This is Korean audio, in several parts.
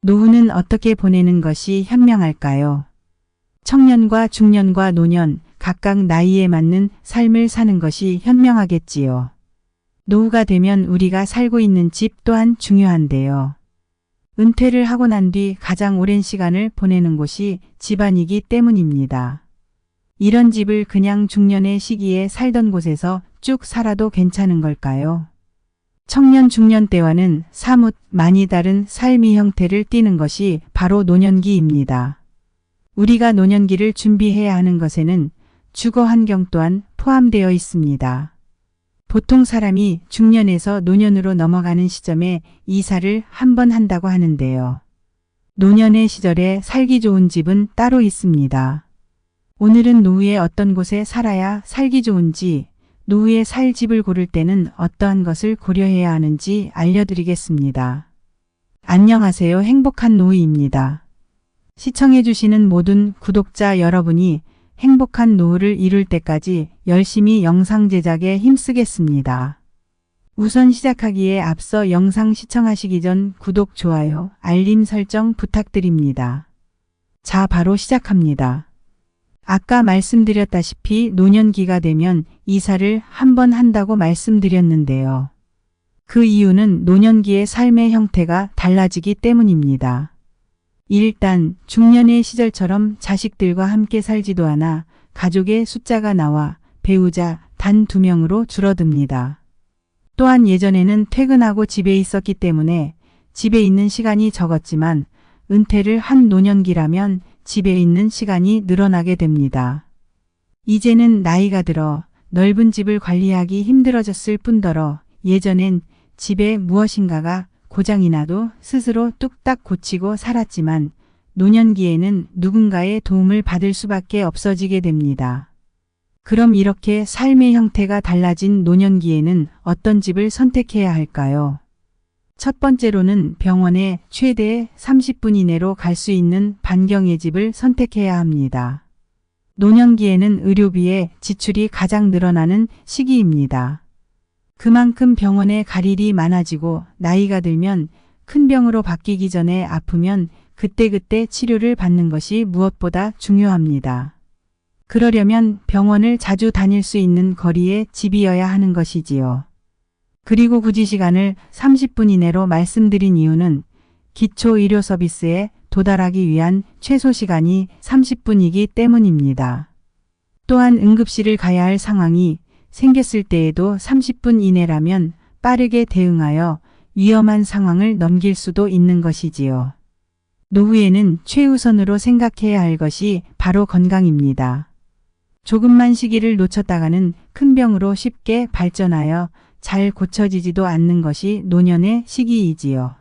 노후는 어떻게 보내는 것이 현명할까요? 청년과 중년과 노년, 각각 나이에 맞는 삶을 사는 것이 현명하겠지요. 노후가 되면 우리가 살고 있는 집 또한 중요한데요. 은퇴를 하고 난 뒤 가장 오랜 시간을 보내는 곳이 집안이기 때문입니다. 이런 집을 그냥 중년의 시기에 살던 곳에서 쭉 살아도 괜찮은 걸까요? 청년 중년 때와는 사뭇 많이 다른 삶의 형태를 띠는 것이 바로 노년기입니다. 우리가 노년기를 준비해야 하는 것에는 주거 환경 또한 포함되어 있습니다. 보통 사람이 중년에서 노년으로 넘어가는 시점에 이사를 한 번 한다고 하는데요. 노년의 시절에 살기 좋은 집은 따로 있습니다. 오늘은 노후에 어떤 곳에 살아야 살기 좋은지, 노후에 살 집을 고를 때는 어떠한 것을 고려해야 하는지 알려드리겠습니다. 안녕하세요. 행복한 노후입니다. 시청해주시는 모든 구독자 여러분이 행복한 노후를 이룰 때까지 열심히 영상 제작에 힘쓰겠습니다. 우선 시작하기에 앞서 영상 시청하시기 전 구독, 좋아요, 알림 설정 부탁드립니다. 자, 바로 시작합니다. 아까 말씀드렸다시피 노년기가 되면 이사를 한 번 한다고 말씀드렸는데요. 그 이유는 노년기의 삶의 형태가 달라지기 때문입니다. 일단 중년의 시절처럼 자식들과 함께 살지도 않아 가족의 숫자가 나와 배우자 단 2명으로 줄어듭니다. 또한 예전에는 퇴근하고 집에 있었기 때문에 집에 있는 시간이 적었지만 은퇴를 한 노년기라면 집에 있는 시간이 늘어나게 됩니다. 이제는 나이가 들어 넓은 집을 관리하기 힘들어졌을 뿐더러 예전엔 집에 무엇인가가 고장이 나도 스스로 뚝딱 고치고 살았지만 노년기에는 누군가의 도움을 받을 수밖에 없어지게 됩니다. 그럼 이렇게 삶의 형태가 달라진 노년기에는 어떤 집을 선택해야 할까요? 첫 번째로는 병원에 최대 30분 이내로 갈 수 있는 반경의 집을 선택해야 합니다. 노년기에는 의료비의 지출이 가장 늘어나는 시기입니다. 그만큼 병원에 갈 일이 많아지고 나이가 들면 큰 병으로 바뀌기 전에 아프면 그때그때 치료를 받는 것이 무엇보다 중요합니다. 그러려면 병원을 자주 다닐 수 있는 거리에 집이어야 하는 것이지요. 그리고 굳이 시간을 30분 이내로 말씀드린 이유는 기초 의료 서비스에 도달하기 위한 최소 시간이 30분이기 때문입니다. 또한 응급실을 가야 할 상황이 생겼을 때에도 30분 이내라면 빠르게 대응하여 위험한 상황을 넘길 수도 있는 것이지요. 노후에는 최우선으로 생각해야 할 것이 바로 건강입니다. 조금만 시기를 놓쳤다가는 큰 병으로 쉽게 발전하여 잘 고쳐지지도 않는 것이 노년의 시기이지요.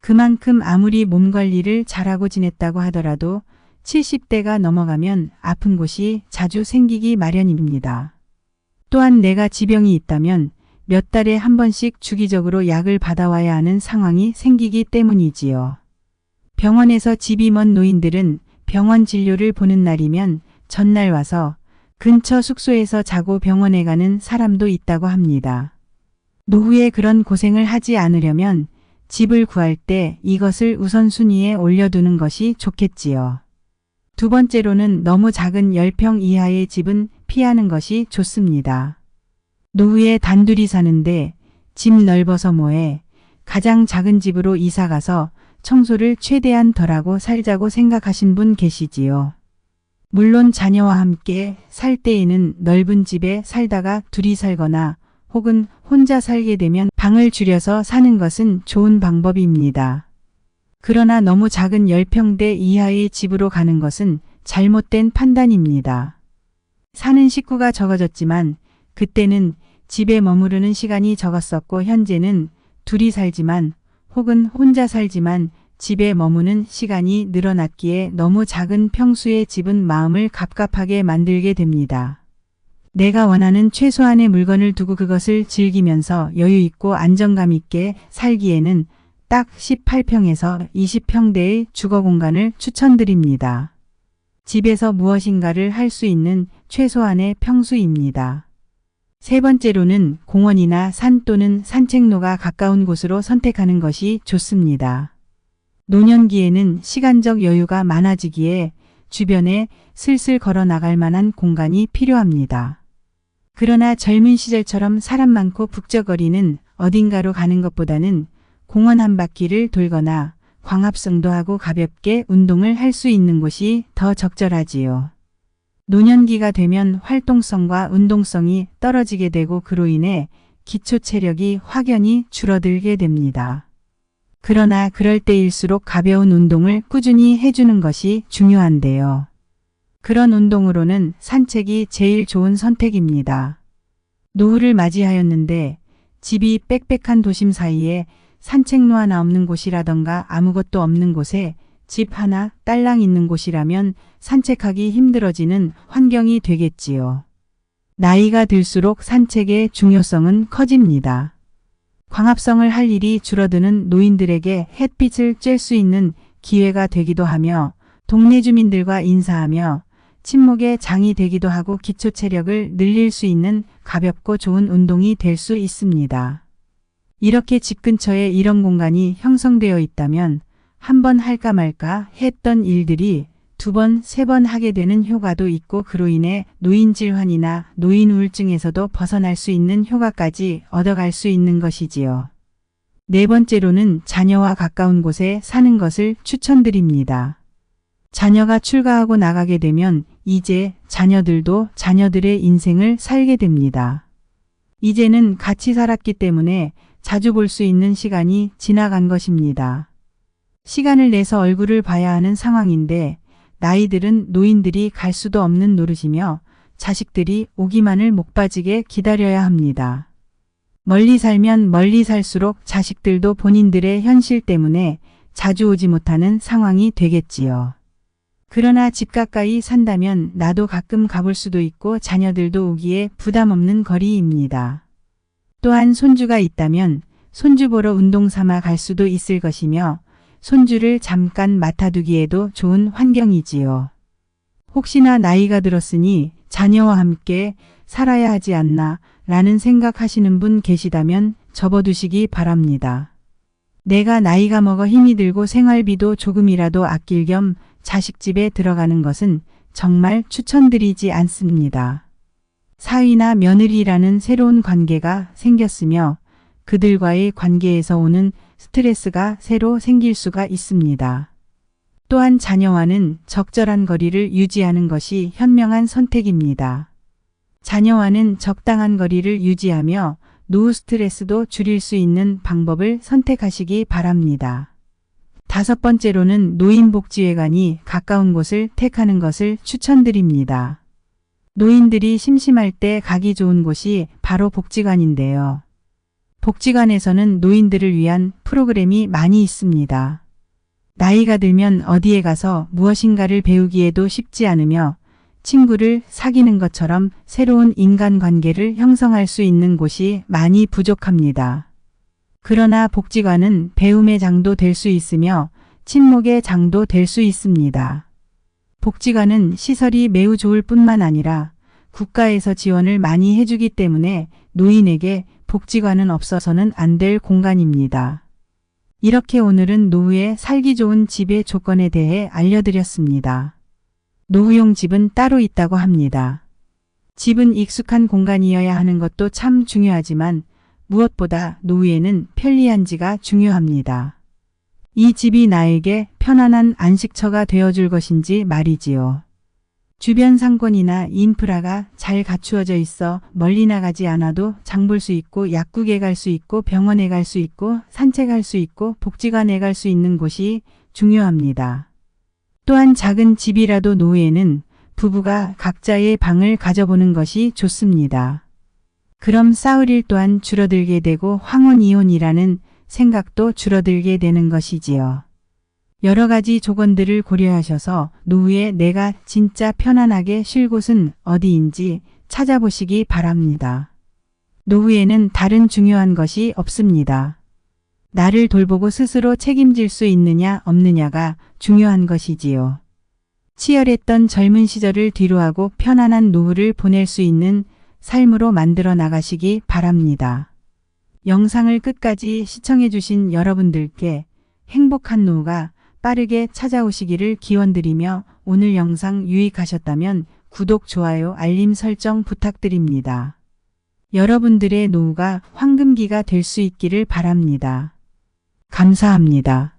그만큼 아무리 몸 관리를 잘하고 지냈다고 하더라도 70대가 넘어가면 아픈 곳이 자주 생기기 마련입니다. 또한 내가 지병이 있다면 몇 달에 한 번씩 주기적으로 약을 받아와야 하는 상황이 생기기 때문이지요. 병원에서 집이 먼 노인들은 병원 진료를 보는 날이면 전날 와서 근처 숙소에서 자고 병원에 가는 사람도 있다고 합니다. 노후에 그런 고생을 하지 않으려면 집을 구할 때 이것을 우선순위에 올려두는 것이 좋겠지요. 두 번째로는 너무 작은 10평 이하의 집은 피하는 것이 좋습니다. 노후에 단둘이 사는데 집 넓어서 뭐해, 가장 작은 집으로 이사가서 청소를 최대한 덜하고 살자고 생각하신 분 계시지요. 물론 자녀와 함께 살 때에는 넓은 집에 살다가 둘이 살거나 혹은 혼자 살게 되면 방을 줄여서 사는 것은 좋은 방법입니다. 그러나 너무 작은 10평대 이하의 집으로 가는 것은 잘못된 판단입니다. 사는 식구가 적어졌지만 그때는 집에 머무르는 시간이 적었었고 현재는 둘이 살지만 혹은 혼자 살지만 집에 머무는 시간이 늘어났기에 너무 작은 평수의 집은 마음을 갑갑하게 만들게 됩니다. 내가 원하는 최소한의 물건을 두고 그것을 즐기면서 여유 있고 안정감 있게 살기에는 딱 18평에서 20평대의 주거 공간을 추천드립니다. 집에서 무엇인가를 할 수 있는 최소한의 평수입니다. 세 번째로는 공원이나 산 또는 산책로가 가까운 곳으로 선택하는 것이 좋습니다. 노년기에는 시간적 여유가 많아지기에 주변에 슬슬 걸어 나갈 만한 공간이 필요합니다. 그러나 젊은 시절처럼 사람 많고 북적거리는 어딘가로 가는 것보다는 공원 한 바퀴를 돌거나 광합성도 하고 가볍게 운동을 할 수 있는 곳이 더 적절하지요. 노년기가 되면 활동성과 운동성이 떨어지게 되고 그로 인해 기초 체력이 확연히 줄어들게 됩니다. 그러나 그럴 때일수록 가벼운 운동을 꾸준히 해주는 것이 중요한데요. 그런 운동으로는 산책이 제일 좋은 선택입니다. 노후를 맞이하였는데 집이 빽빽한 도심 사이에 산책로 하나 없는 곳이라던가 아무것도 없는 곳에 집 하나 딸랑 있는 곳이라면 산책하기 힘들어지는 환경이 되겠지요. 나이가 들수록 산책의 중요성은 커집니다. 광합성을 할 일이 줄어드는 노인들에게 햇빛을 쬐 수 있는 기회가 되기도 하며 동네 주민들과 인사하며 친목의 장이 되기도 하고 기초 체력을 늘릴 수 있는 가볍고 좋은 운동이 될 수 있습니다. 이렇게 집 근처에 이런 공간이 형성되어 있다면 한 번 할까 말까 했던 일들이 두 번, 세 번 하게 되는 효과도 있고 그로 인해 노인 질환이나 노인 우울증에서도 벗어날 수 있는 효과까지 얻어갈 수 있는 것이지요. 네 번째로는 자녀와 가까운 곳에 사는 것을 추천드립니다. 자녀가 출가하고 나가게 되면 이제 자녀들도 자녀들의 인생을 살게 됩니다. 이제는 같이 살았기 때문에 자주 볼 수 있는 시간이 지나간 것입니다. 시간을 내서 얼굴을 봐야 하는 상황인데 나이들은 노인들이 갈 수도 없는 노릇이며 자식들이 오기만을 목 빠지게 기다려야 합니다. 멀리 살면 멀리 살수록 자식들도 본인들의 현실 때문에 자주 오지 못하는 상황이 되겠지요. 그러나 집 가까이 산다면 나도 가끔 가볼 수도 있고 자녀들도 오기에 부담 없는 거리입니다. 또한 손주가 있다면 손주 보러 운동 삼아 갈 수도 있을 것이며 손주를 잠깐 맡아두기에도 좋은 환경이지요. 혹시나 나이가 들었으니 자녀와 함께 살아야 하지 않나 라는 생각하시는 분 계시다면 접어두시기 바랍니다. 내가 나이가 먹어 힘이 들고 생활비도 조금이라도 아낄 겸 자식 집에 들어가는 것은 정말 추천드리지 않습니다. 사위나 며느리라는 새로운 관계가 생겼으며 그들과의 관계에서 오는 스트레스가 새로 생길 수가 있습니다. 또한 자녀와는 적절한 거리를 유지하는 것이 현명한 선택입니다. 자녀와는 적당한 거리를 유지하며 노후 스트레스도 줄일 수 있는 방법을 선택하시기 바랍니다. 다섯 번째로는 노인복지회관이 가까운 곳을 택하는 것을 추천드립니다. 노인들이 심심할 때 가기 좋은 곳이 바로 복지관인데요. 복지관에서는 노인들을 위한 프로그램이 많이 있습니다. 나이가 들면 어디에 가서 무엇인가를 배우기에도 쉽지 않으며 친구를 사귀는 것처럼 새로운 인간관계를 형성할 수 있는 곳이 많이 부족합니다. 그러나 복지관은 배움의 장도 될 수 있으며 친목의 장도 될 수 있습니다. 복지관은 시설이 매우 좋을 뿐만 아니라 국가에서 지원을 많이 해주기 때문에 노인에게 복지관은 없어서는 안 될 공간입니다. 이렇게 오늘은 노후에 살기 좋은 집의 조건에 대해 알려드렸습니다. 노후용 집은 따로 있다고 합니다. 집은 익숙한 공간이어야 하는 것도 참 중요하지만 무엇보다 노후에는 편리한지가 중요합니다. 이 집이 나에게 편안한 안식처가 되어줄 것인지 말이지요. 주변 상권이나 인프라가 잘 갖추어져 있어 멀리 나가지 않아도 장 볼 수 있고 약국에 갈 수 있고 병원에 갈 수 있고 산책할 수 있고 복지관에 갈 수 있는 곳이 중요합니다. 또한 작은 집이라도 노후에는 부부가 각자의 방을 가져보는 것이 좋습니다. 그럼 싸울 일 또한 줄어들게 되고 황혼이혼이라는 생각도 줄어들게 되는 것이지요. 여러 가지 조건들을 고려하셔서 노후에 내가 진짜 편안하게 쉴 곳은 어디인지 찾아보시기 바랍니다. 노후에는 다른 중요한 것이 없습니다. 나를 돌보고 스스로 책임질 수 있느냐 없느냐가 중요한 것이지요. 치열했던 젊은 시절을 뒤로하고 편안한 노후를 보낼 수 있는 삶으로 만들어 나가시기 바랍니다. 영상을 끝까지 시청해 주신 여러분들께 행복한 노후가 빠르게 찾아오시기를 기원드리며 오늘 영상 유익하셨다면 구독, 좋아요, 알림 설정 부탁드립니다. 여러분들의 노후가 황금기가 될 수 있기를 바랍니다. 감사합니다.